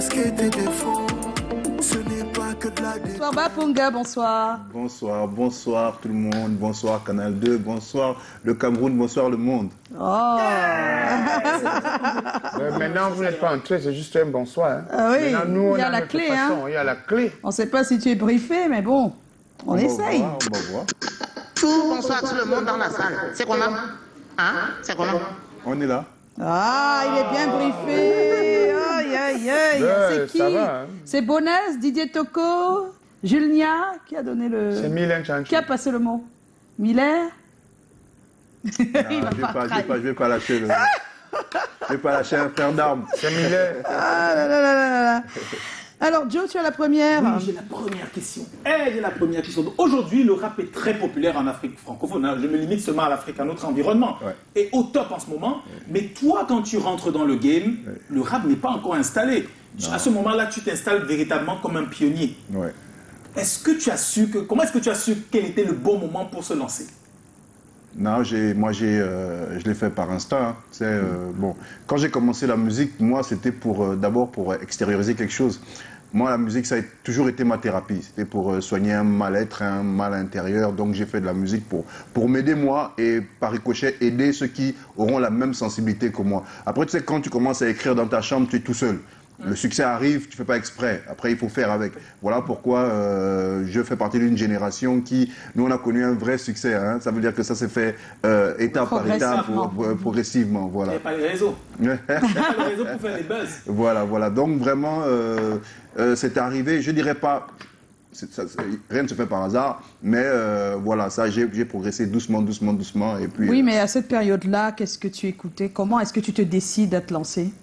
masquer tes défauts. Ce n'est pas que de la Bonsoir Bapunga, bonsoir. Bonsoir, bonsoir tout le monde, bonsoir Canal 2, bonsoir le Cameroun, bonsoir le monde. Oh. Maintenant, vous n'êtes pas entré, c'est juste un bonsoir. Hein. Ah oui, maintenant, nous, il y a la notre clé. façon, Hein. il y a la clé. On ne sait pas si tu es briefé, mais bon, on essaye. On va voir. Bonsoir tout le monde dans la salle. C'est comment? Hein? C'est comment? On est là. Ah, il est bien briefé. Aïe, aïe, aïe. Ouais, C'est qui? ça va, hein. C'est Bonès, Didier Toko, Julnia, qui a donné le... C'est Mylène Chanchou. Qui a passé le mot? Miller? Je vais pas lâcher le... Je vais pas lâcher un frère d'armes. C'est Mylène. Ah là là là là là. Alors, Joe, tu as la première. Oui, j'ai la première question. J'ai la première question. Donc, aujourd'hui, le rap est très populaire en Afrique francophone. Hein. Je me limite seulement à l'Afrique, à notre environnement. Ouais. Et au top en ce moment. Mais toi, quand tu rentres dans le game, le rap n'est pas encore installé. À ce moment-là, tu t'installes véritablement comme un pionnier. Ouais. Comment est-ce que tu as su quel était le bon moment pour se lancer? Non, je l'ai fait par instinct. Hein. Bon, quand j'ai commencé la musique, moi, c'était d'abord pour extérioriser quelque chose. Moi, la musique, ça a toujours été ma thérapie. C'était pour soigner un mal-être, un mal intérieur. Donc, j'ai fait de la musique pour m'aider moi et par ricochet aider ceux qui auront la même sensibilité que moi. Après, tu sais, quand tu commences à écrire dans ta chambre, tu es tout seul. Le succès arrive, tu ne fais pas exprès. Après, il faut faire avec. Voilà pourquoi je fais partie d'une génération qui, nous, on a connu un vrai succès. Hein. Ça veut dire que ça s'est fait étape par étape, progressivement. Voilà. Il n'y avait pas les réseaux. Il n'y avait pas les réseaux pour faire les buzz. Voilà. Donc, vraiment, c'est arrivé, je ne dirais pas... rien ne se fait par hasard, mais voilà, ça, j'ai progressé doucement. Et puis, Oui, mais à cette période-là, qu'est-ce que tu écoutais? Comment est-ce que tu te décides à te lancer?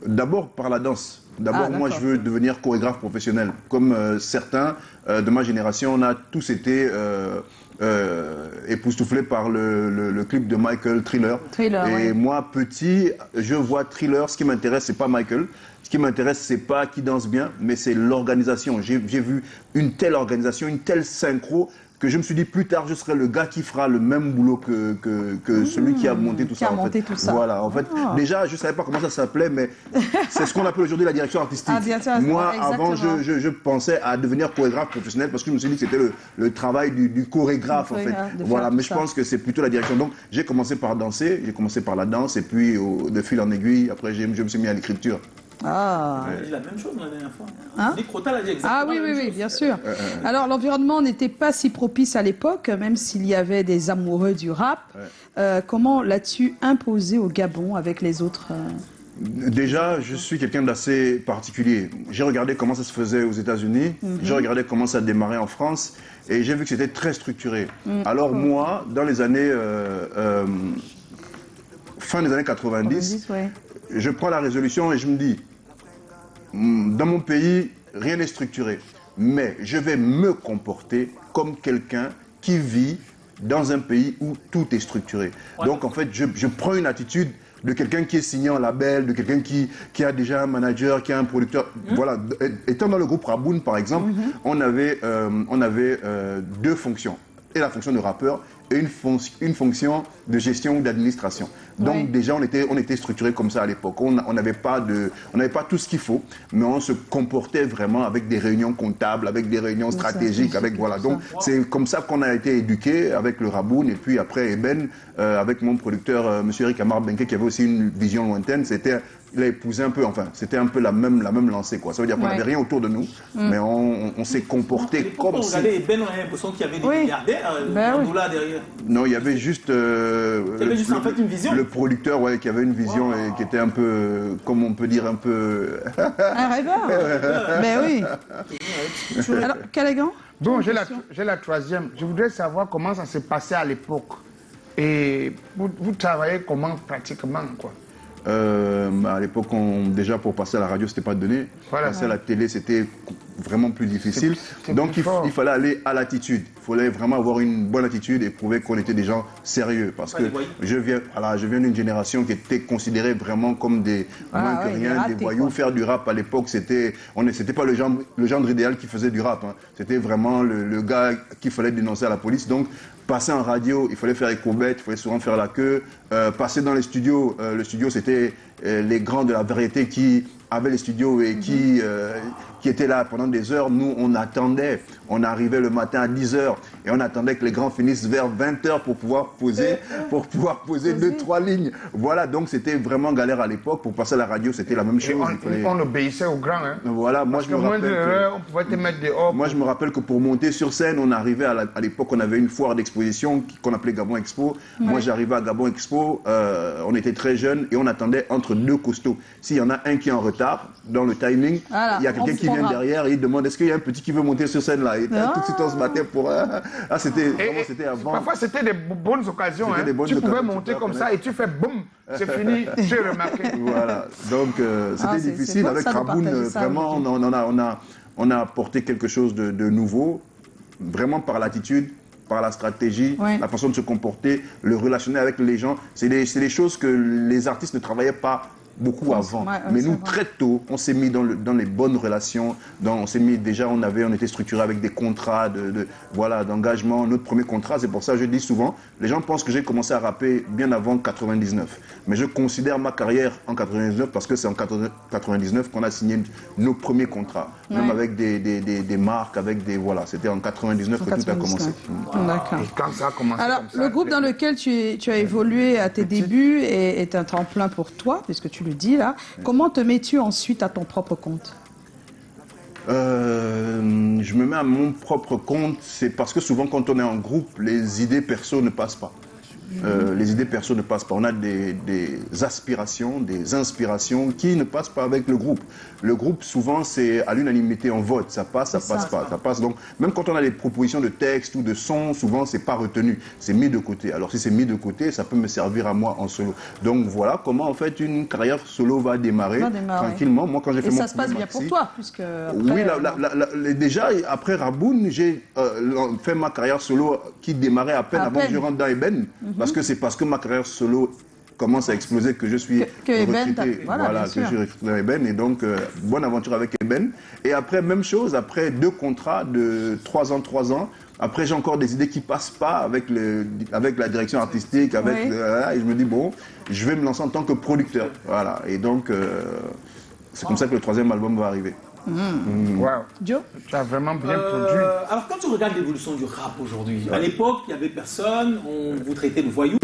D'abord par la danse. D'abord, moi, je d'accord. veux devenir chorégraphe professionnel. Comme certains de ma génération, on a tous été époustouflés par le clip de Michael, Thriller. Et moi, petit, je vois Thriller. Ce qui m'intéresse, c'est pas Michael. Ce qui m'intéresse, c'est pas qui danse bien, mais c'est l'organisation. J'ai vu une telle organisation, une telle synchro, que je me suis dit plus tard, je serai le gars qui fera le même boulot que celui qui a monté tout ça. Tout ça. Voilà, en fait, déjà, je ne savais pas comment ça s'appelait, mais c'est ce qu'on appelle aujourd'hui la direction artistique. Ah, bien sûr, moi, exactement. avant, je pensais à devenir chorégraphe professionnel parce que je me suis dit que c'était le travail du chorégraphe, en fait. Voilà, mais je pense que c'est plutôt la direction. Donc, j'ai commencé par danser, j'ai commencé par la danse, et puis, de fil en aiguille, après, je me suis mis à l'écriture. Ah. On a dit la même chose la dernière fois. Hein? Crottal a dit exactement Ah oui, la même chose. bien sûr. Alors, l'environnement n'était pas si propice à l'époque, même s'il y avait des amoureux du rap. Comment l'as-tu imposé au Gabon avec les autres Déjà, je suis quelqu'un d'assez particulier. J'ai regardé comment ça se faisait aux États-Unis, j'ai regardé comment ça démarrait en France, et j'ai vu que c'était très structuré. Alors moi, dans les années... fin des années 90, je prends la résolution et je me dis, dans mon pays, rien n'est structuré, mais je vais me comporter comme quelqu'un qui vit dans un pays où tout est structuré. Donc en fait, je prends une attitude de quelqu'un qui est signé en label, de quelqu'un qui a déjà un manager, qui a un producteur. Voilà. Étant dans le groupe Raboun, par exemple, on avait deux fonctions. Et la fonction de rappeur et une fonction de gestion ou d'administration. Donc déjà, on était structuré comme ça à l'époque. On n'avait pas tout ce qu'il faut, mais on se comportait vraiment avec des réunions comptables, avec des réunions stratégiques, avec voilà. Donc c'est comme ça qu'on a été éduqué avec le Raboun et puis après Eben, avec mon producteur Monsieur Eric Amar Benke qui avait aussi une vision lointaine. Il a épousé un peu, enfin, c'était un peu la même lancée, quoi. Ça veut dire qu'on n'avait rien autour de nous, mais on s'est comporté comme si... Quand on regardait Ben, on avait l'impression qu'il y avait des milliardaires, là derrière. Non, il y avait juste... il y avait juste en fait une vision. Le producteur, qui avait une vision et qui était un peu, comme on peut dire, un peu... Un rêveur. Ben oui. Alors, Callaghan? Bon, j'ai la troisième. Je voudrais savoir comment ça s'est passé à l'époque. Et vous travaillez comment pratiquement, quoi? À l'époque, déjà pour passer à la radio, c'était pas donné. Voilà. Passer à la télé, c'était vraiment plus difficile. Donc il fallait aller à l'attitude. Il fallait vraiment avoir une bonne attitude et prouver qu'on était des gens sérieux. Parce que je viens d'une génération qui était considérée vraiment comme des moins que rien, des voyous. Faire du rap à l'époque, c'était pas le genre idéal qui faisait du rap. Hein. C'était vraiment le gars qu'il fallait dénoncer à la police. Donc passer en radio, il fallait faire les courbettes, il fallait souvent faire la queue. Passer dans les studios, le studio c'était les grands de la variété qui avait les studios et qui était là pendant des heures, nous on attendait, on arrivait le matin à 10h et on attendait que les grands finissent vers 20h pour pouvoir poser 2-3 lignes. Voilà, donc c'était vraiment galère à l'époque. Pour passer à la radio, c'était la même chose. On obéissait aux grands. Hein. Voilà, moi je me rappelle. On pouvait te mettre dehors. Moi je me rappelle que pour monter sur scène, on arrivait à l'époque, on avait une foire d'exposition qu'on appelait Gabon Expo. Ouais. Moi j'arrivais à Gabon Expo, on était très jeunes et on attendait entre deux costauds. S'il y en a un qui est en retard dans le timing, voilà, il y a quelqu'un qui vient derrière et il demande est-ce qu'il y a un petit qui veut monter sur scène là. Et tout de suite on se battait pour. C'était avant. Parfois c'était des bonnes occasions. Hein. Tu pouvais monter comme ça et tu fais boum, c'est fini, j'ai remarqué. Voilà, donc c'était difficile. Avec Raboun, vraiment on a apporté quelque chose de nouveau, vraiment par l'attitude, par la stratégie, la façon de se comporter, le relationnel avec les gens. C'est des choses que les artistes ne travaillaient pas beaucoup avant. Mais nous, très tôt, on s'est mis dans les bonnes relations. On était structuré avec des contrats d'engagement. Notre premier contrat, c'est pour ça que je dis souvent, les gens pensent que j'ai commencé à rapper bien avant 99. Mais je considère ma carrière en 99 parce que c'est en 99 qu'on a signé nos premiers contrats. Même avec des marques, c'était en 99 que tout a commencé. D'accord. Et quand ça a commencé alors, comme ça, le groupe dans lequel tu as évolué à tes débuts est un tremplin pour toi, puisque tu le dis là. Comment te mets-tu ensuite à ton propre compte? Je me mets à mon propre compte, c'est parce que souvent quand on est en groupe, les idées perso ne passent pas. Les idées perso ne passent pas. On a des aspirations, des inspirations qui ne passent pas avec le groupe. Le groupe, souvent, c'est à l'unanimité, on vote. Ça passe, ça passe pas. Ça passe. Donc, même quand on a des propositions de texte ou de son, souvent, c'est pas retenu. C'est mis de côté. Alors, si c'est mis de côté, ça peut me servir à moi en solo. Donc, voilà comment, en fait, une carrière solo va démarrer tranquillement. Moi, quand j'ai fait mon ça se passe bien pour toi, puisque après, oui, déjà, après Raboun, j'ai fait ma carrière solo qui démarrait à peine avant que je rentre dans Eben. Parce que ma carrière solo commence à exploser que je suis recruté. Voilà, que je suis recruté dans Eben. Et donc, bonne aventure avec Eben. Et après, même chose, après 2 contrats de 3 ans. Après, j'ai encore des idées qui ne passent pas avec la direction artistique. Et je me dis, bon, je vais me lancer en tant que producteur. Voilà. Et donc, c'est comme ça que le 3e album va arriver. Wow. Joe, tu as vraiment bien produit. Alors, quand tu regardes l'évolution du rap aujourd'hui, à l'époque, il n'y avait personne, on vous traitait de voyous.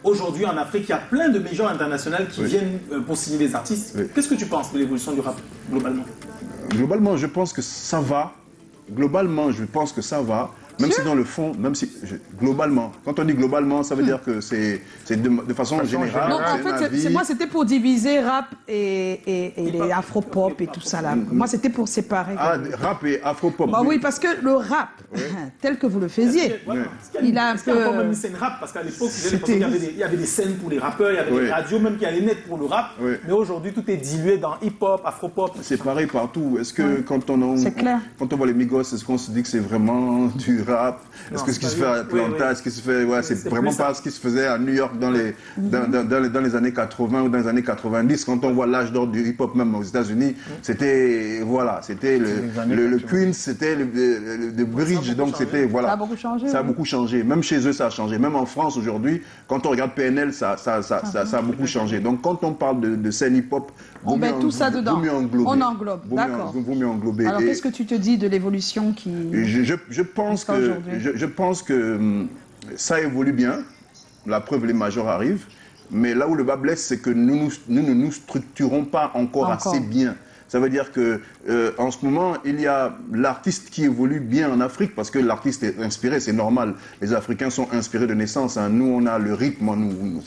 Aujourd'hui, en Afrique, il y a plein de majors internationales qui viennent pour signer des artistes. Qu'est-ce que tu penses de l'évolution du rap, globalement? Globalement, je pense que ça va. Même si dans le fond, globalement, quand on dit globalement, ça veut dire que c'est de façon générale. Non, en fait, moi, c'était pour diviser rap et les afro-pop et tout ça là. Moi, c'était pour séparer. Ah, rap et afro-pop. Bah oui, parce que le rap, tel que vous le faisiez, il a un peu... Est-ce qu'il y a même une scène rap? Parce qu'à l'époque, il y avait des scènes pour les rappeurs, il y avait des radios même qui allaient naître pour le rap. Mais aujourd'hui, tout est dilué dans hip-hop, afro-pop. C'est pareil partout. Est-ce que quand on voit les Migos, est-ce qu'on se dit que c'est vraiment du rap? Est-ce que ce qui se fait à Atlanta, est-ce que se fait, c'est vraiment pas ce qui se faisait à New York dans les années 80 ou dans les années 90, quand on voit l'âge d'or du hip-hop même aux États-Unis, c'était le Queens, c'était le Bridge, donc c'était Ça a beaucoup changé. Ça a beaucoup changé. Même chez eux, ça a changé. Même en France aujourd'hui, quand on regarde PNL, ça a beaucoup changé. Donc quand on parle de scène hip-hop, on met tout ça dedans. On englobe. D'accord. Alors qu'est-ce que tu te dis de l'évolution qui... Je pense que ça évolue bien. La preuve, les majors arrivent. Mais là où le bas blesse, c'est que nous ne nous structurons pas encore assez bien. Ça veut dire que en ce moment, il y a l'artiste qui évolue bien en Afrique parce que l'artiste est inspiré, c'est normal. Les Africains sont inspirés de naissance. Hein. Nous, on a le rythme,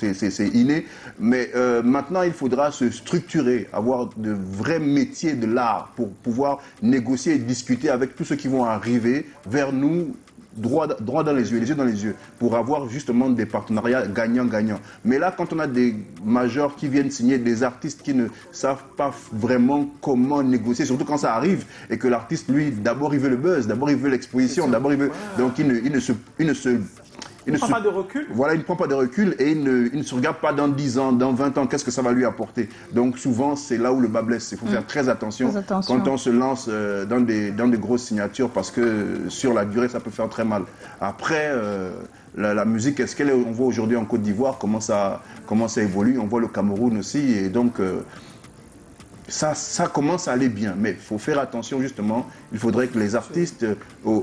c'est inné. Mais maintenant, il faudra se structurer, avoir de vrais métiers de l'art pour pouvoir négocier et discuter avec tous ceux qui vont arriver vers nous. Droit dans les yeux dans les yeux, pour avoir justement des partenariats gagnants-gagnants. Mais là, quand on a des majors qui viennent signer des artistes qui ne savent pas vraiment comment négocier, surtout quand ça arrive, et que l'artiste, lui, d'abord il veut le buzz, d'abord il veut l'exposition, d'abord il veut... Donc il ne prend pas de recul. Voilà, il ne prend pas de recul et il ne se regarde pas dans 10 ans, dans 20 ans, qu'est-ce que ça va lui apporter. Donc souvent, c'est là où le bas blesse. Il faut faire très attention quand on se lance dans des grosses signatures parce que sur la durée, ça peut faire très mal. Après, la musique, on voit aujourd'hui en Côte d'Ivoire comment ça évolue. On voit le Cameroun aussi et donc... ça commence à aller bien. Mais il faut faire attention justement, il faudrait que les artistes,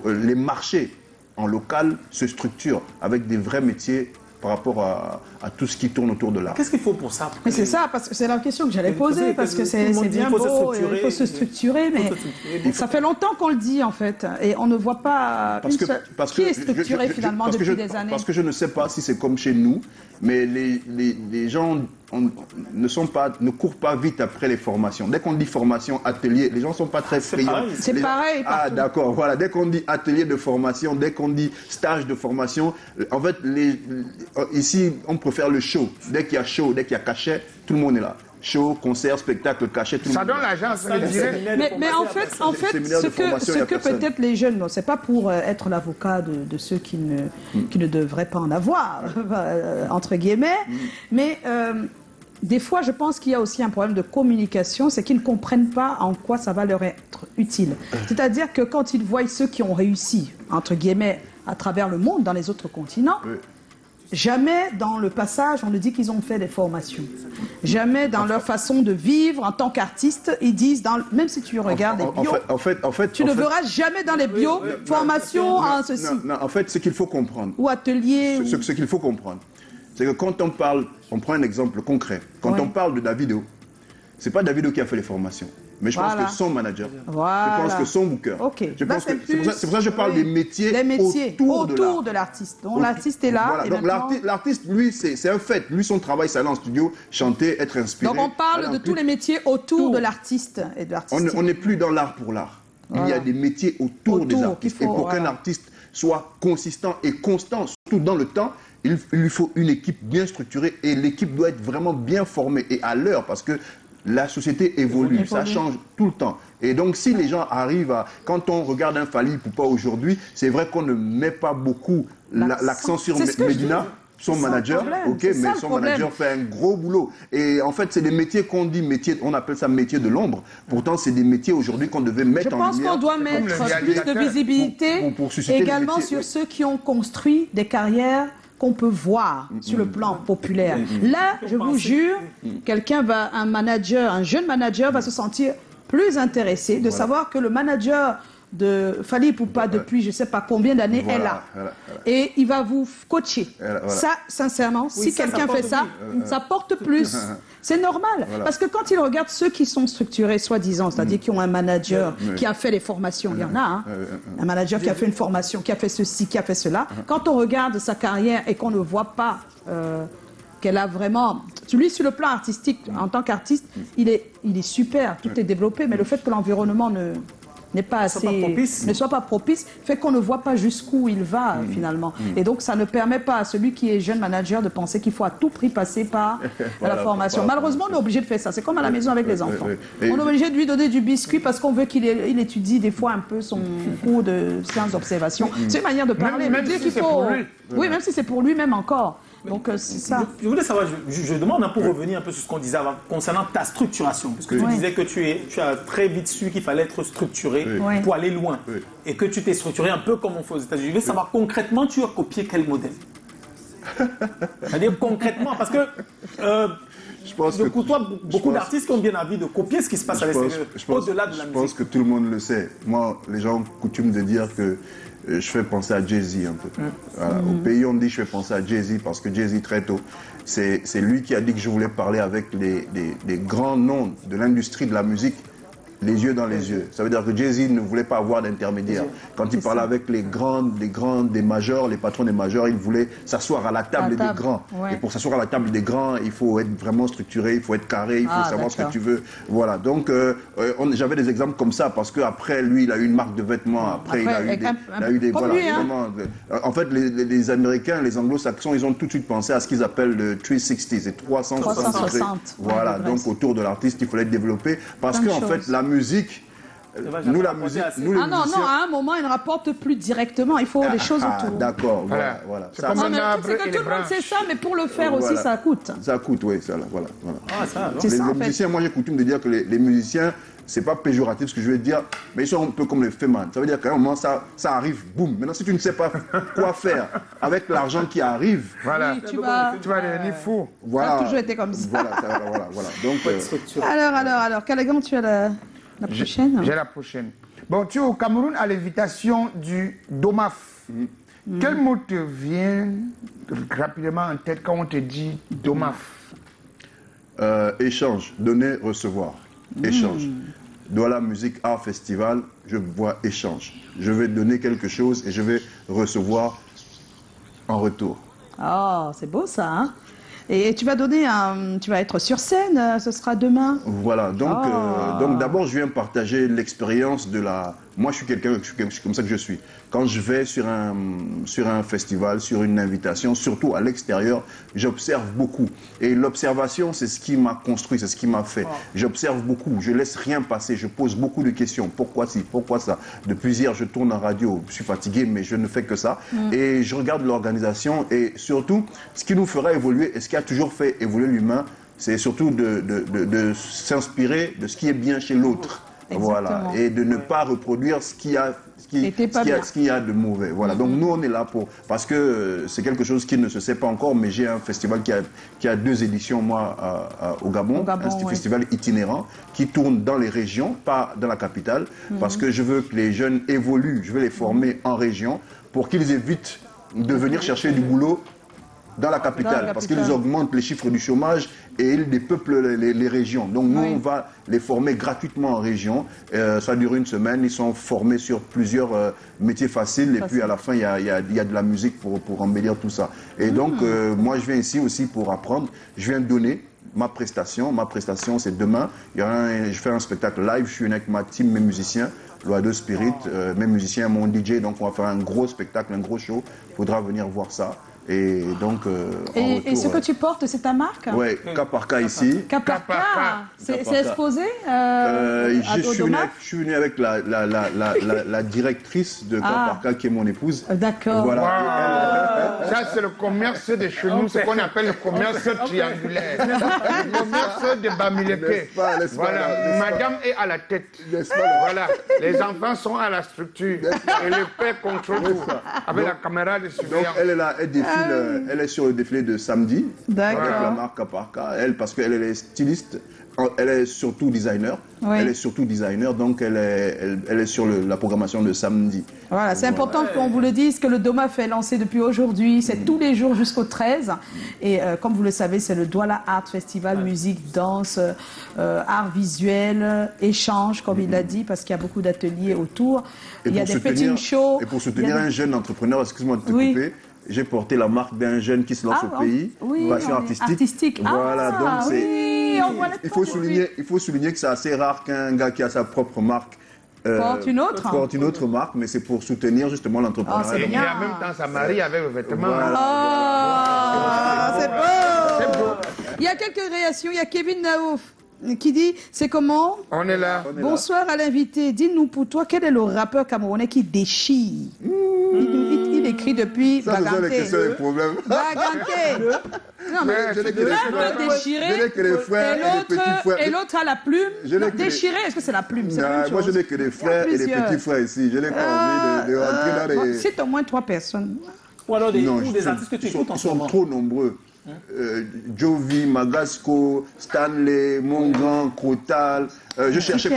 les marchés en local se structurent avec des vrais métiers par rapport à tout ce qui tourne autour de l'art. Qu'est-ce qu'il faut pour ça? Mais c'est ça, parce que c'est la question que j'allais poser, parce que c'est bien beau, il faut se structurer, mais ça fait longtemps qu'on le dit en fait, et on ne voit pas qui est structuré finalement depuis des années. Parce que je ne sais pas si c'est comme chez nous, mais les gens ne courent pas vite après les formations. Dès qu'on dit formation, atelier, les gens ne sont pas très friands. C'est pareil. Ah d'accord, voilà. Dès qu'on dit atelier de formation, dès qu'on dit stage de formation, en fait, ici, on préfère le show. Dès qu'il y a show, dès qu'il y a cachet, tout le monde est là. Show, concert, spectacle, cachet, tout le monde. Ça donne l'argent, ça le dirait. Mais en fait, ce que peut-être les jeunes, non, c'est pas pour être l'avocat de ceux qui ne devraient pas en avoir, entre guillemets, mais des fois, je pense qu'il y a aussi un problème de communication, c'est qu'ils ne comprennent pas en quoi ça va leur être utile. C'est-à-dire que quand ils voient ceux qui ont réussi, entre guillemets, à travers le monde, dans les autres continents, jamais dans le passage, on ne dit qu'ils ont fait des formations. Jamais dans leur façon de vivre en tant qu'artiste, ils disent, même si tu regardes les bios, tu ne verras jamais dans les bios formation en ceci. Non, en fait, ce qu'il faut comprendre. Ou atelier. Ce qu'il faut comprendre, c'est que quand on parle, on prend un exemple concret, quand on parle de Davido, c'est pas Davido qui a fait les formations. Mais je pense que son manager, je pense que son booker. C'est pour ça que je parle des métiers autour de l'artiste. Donc l'artiste est là. Voilà. Donc l'artiste, lui, c'est un fait. Lui, son travail, c'est aller en studio, chanter, être inspiré. Donc on parle de tous les métiers autour de l'artiste et de l'artiste. On n'est plus dans l'art pour l'art. Il y a des métiers autour des artistes. Et pour qu'un artiste soit consistant et constant, surtout dans le temps, il lui faut une équipe bien structurée et l'équipe doit être vraiment bien formée et à l'heure parce que la société évolue, ça change tout le temps. Et donc, si les gens arrivent à... Quand on regarde un Fally Ipupa aujourd'hui, c'est vrai qu'on ne met pas beaucoup l'accent sur Medina, son manager, mais son manager fait un gros boulot. Et en fait, c'est des métiers qu'on dit métiers, on appelle ça métier de l'ombre. Pourtant, c'est des métiers aujourd'hui qu'on devait mettre en lumière. Je pense qu'on doit mettre plus de visibilité également sur ceux qui ont construit des carrières qu'on peut voir sur le plan populaire. Là, je vous jure, un jeune manager va se sentir plus intéressé de savoir que le manager de Fally Ipupa depuis je ne sais pas combien d'années est là. Et il va vous coacher. Ça, sincèrement, si quelqu'un fait ça, ça porte plus. C'est normal. Parce que quand il regarde ceux qui sont structurés, soi-disant, c'est-à-dire qui ont un manager qui a fait les formations, il y en a, un manager qui a fait une formation, qui a fait ceci, qui a fait cela. Quand on regarde sa carrière et qu'on ne voit pas qu'elle a vraiment... Lui, sur le plan artistique, en tant qu'artiste, il est super, tout est développé, mais le fait que l'environnement ne soit pas propice, fait qu'on ne voit pas jusqu'où il va finalement. Et donc ça ne permet pas à celui qui est jeune manager de penser qu'il faut à tout prix passer par la formation. Malheureusement, on est obligé de faire ça. C'est comme à la maison avec les enfants. On est obligé de lui donner du biscuit parce qu'on veut qu'il étudie des fois un peu son cours de sciences d'observation. C'est une manière de parler. Même si c'est pour lui. Oui, même si c'est pour lui, même encore. Donc c'est ça. Je voulais savoir, je demande pour revenir un peu sur ce qu'on disait avant, concernant ta structuration. Parce que tu disais que tu as très vite su qu'il fallait être structuré pour aller loin. Et que tu t'es structuré un peu comme on fait aux États-Unis. Je voulais savoir concrètement, tu as copié quel modèle? C'est-à-dire concrètement, parce que je côtoie beaucoup d'artistes qui ont bien envie de copier ce qui se passe à l'extérieur, au-delà de la musique. Je pense que tout le monde le sait. Moi, les gens coutument de dire que je fais penser à Jay-Z un peu. Voilà. Au pays, on dit je fais penser à Jay-Z parce que Jay-Z, très tôt, c'est lui qui a dit que je voulais parler avec les grands noms de l'industrie de la musique, les yeux dans les yeux. Ça veut dire que Jay-Z ne voulait pas avoir d'intermédiaire. Quand il parlait avec les majors, les patrons des majors, il voulait s'asseoir à la table des grands. Et pour s'asseoir à la table des grands, il faut être vraiment structuré, il faut être carré, il faut savoir ce que tu veux. Voilà. Donc, j'avais des exemples comme ça parce qu'après, lui, il a eu une marque de vêtements. Après, il a eu des voilà, vraiment, en fait, les Américains, les anglo-saxons, ils ont tout de suite pensé à ce qu'ils appellent le 360, c'est 360 degrés. Voilà. Donc, autour de l'artiste, il fallait développer parce qu'en fait, la musique, Nous, la musique, nous, les Ah non, musiciens... non, à un moment, il ne rapporte plus directement. Il faut les choses autour. D'accord, voilà. C'est Ça, comme Non, un mais le arbre truc, c'est et que les tout le monde sait branches. ça, mais pour le faire aussi, Voilà. ça coûte. ça coûte, oui, voilà. Ah, ça, alors. C'est ça, en Les fait. musiciens, moi j'ai coutume de dire que les musiciens, c'est pas péjoratif ce que je veux dire, mais ils sont un peu comme les fémans. Ça veut dire qu'à un moment, ça arrive, boum. Maintenant, si tu ne sais pas quoi faire avec l'argent qui arrive, Voilà. Oui, tu vas... Tu vas devenir fou. voilà. Ça a toujours été comme ça. Voilà. Donc, Pas de structure. Alors, Callaghan, tu as la prochaine. J'ai la prochaine. Bon, tu es au Cameroun à l'invitation du DOMAF. Quel mot te vient rapidement en tête quand on te dit DOMAF? échange, donner, recevoir. Échange. Douala Musique Art Festival, je vois échange. Je vais donner quelque chose et je vais recevoir en retour. Oh, c'est beau ça, hein? Et tu vas tu vas être sur scène, ce sera demain. Voilà, donc d'abord je viens partager l'expérience de la... Moi je suis quelqu'un, c'est comme ça que je suis. Quand je vais sur un festival, sur une invitation, surtout à l'extérieur, j'observe beaucoup. Et l'observation, c'est ce qui m'a construit, c'est ce qui m'a fait. J'observe beaucoup, je laisse rien passer, je pose beaucoup de questions. Pourquoi ci, pourquoi ça? Depuis hier, je tourne en radio, je suis fatigué, mais je ne fais que ça. Et je regarde l'organisation et surtout, ce qui nous fera évoluer et ce qui a toujours fait évoluer l'humain, c'est surtout de s'inspirer de ce qui est bien chez l'autre. Voilà, et de ne pas reproduire ce qu'il y a de mauvais. Voilà, donc nous on est là parce que c'est quelque chose qui ne se sait pas encore, mais j'ai un festival qui a 2 éditions moi au Gabon, un festival itinérant qui tourne dans les régions, pas dans la capitale, parce que je veux que les jeunes évoluent, je veux les former en région pour qu'ils évitent de venir chercher du boulot dans la capitale, parce qu'ils augmentent les chiffres du chômage et ils dépeuplent les régions. Donc nous, on va les former gratuitement en région. Ça dure 1 semaine, ils sont formés sur plusieurs métiers faciles et puis à la fin, il y a de la musique pour embellir tout ça. Et donc, moi, je viens ici aussi pour apprendre. Je viens donner ma prestation. Ma prestation, c'est demain. Je fais un spectacle live, je suis avec ma team, mes musiciens. Loado Spirit, mes musiciens, mon DJ. Donc on va faire un gros spectacle, un gros show. Il faudra venir voir ça. Et donc, et ce que tu portes, c'est ta marque? Oui, cas par cas ici. Cas par cas. C'est exposé je suis venu avec la directrice de cas par cas, qui est mon épouse. D'accord. Voilà. Wow. Ça, c'est le commerce de chez nous, ce qu'on appelle le commerce triangulaire. Le commerce de Bamileke. Voilà, madame est à la tête. Voilà, les enfants sont à la structure. Et le père contrôle tout. Avec la caméra de surveillance. Donc, elle est là, elle défile, elle est sur le défilé de samedi. Avec la marque cas par cas. Elle, parce qu'elle est styliste. Elle est surtout designer. Elle est surtout designer, donc elle est sur la programmation de samedi. Voilà, c'est important qu'on vous le dise, que le DOMAF est lancé depuis aujourd'hui. C'est tous les jours jusqu'au 13. Et comme vous le savez, c'est le Douala Art Festival, musique, danse, art visuel, échange, comme il l'a dit, parce qu'il y a beaucoup d'ateliers autour. Il y a des petits shows. Et pour soutenir un jeune entrepreneur, excuse-moi de te couper, j'ai porté la marque d'un jeune qui se lance au pays, passion artistique. Voilà, donc c'est... Il faut souligner que c'est assez rare qu'un gars qui a sa propre marque porte une autre marque, mais c'est pour soutenir justement l'entrepreneuriat. Et en même temps, ça marie avec le vêtement. C'est beau. Il y a quelques réactions. Il y a Kevin Naouf qui dit, c'est comment? On est là. Bonsoir à l'invité. Dis-nous pour toi, quel est le rappeur camerounais qui déchire? Il écrit depuis Baganté. Ça, ce sont les questions et les problèmes. Baganté. Non, mais je n'ai que les frères. déchirer. Je n'ai que les frères et les petits frères. Et l'autre a la plume. Déchirer, est-ce que c'est la plume? Moi, je n'ai que les frères et les petits frères ici. Je n'ai pas envie de rentrer dans les... C'est au moins 3 personnes. Ou alors des artistes que tu écoutes en ce moment. Ils sont trop nombreux. Jovi, Magasco, Stanley, Mongan, Crotal. Je cherche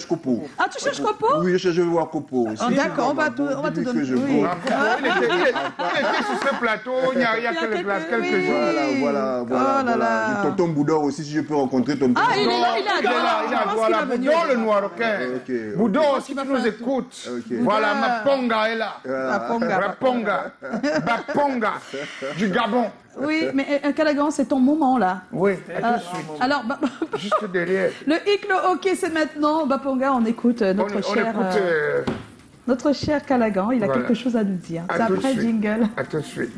Copo. Ah, tu cherches Copo? Oui, je veux voir Copo. D'accord, on va tout donner. Il était sur ce plateau, il y a quelques jours. Voilà. Tonton Boudor aussi, si je peux rencontrer Tonton Boudor. Ah, il est là. Voilà, Boudor le Noirauquin. Boudor, si tu nous écoutes. Voilà, Maponga est là. Baponga, du Gabon. Oui, mais Callaghan, c'est ton moment là. Oui, tout de suite. Alors, juste derrière. Le hic, le hockey, c'est maintenant. Baponga, on écoute notre cher Callaghan. Il a quelque chose à nous dire. C'est après jingle. À tout de suite.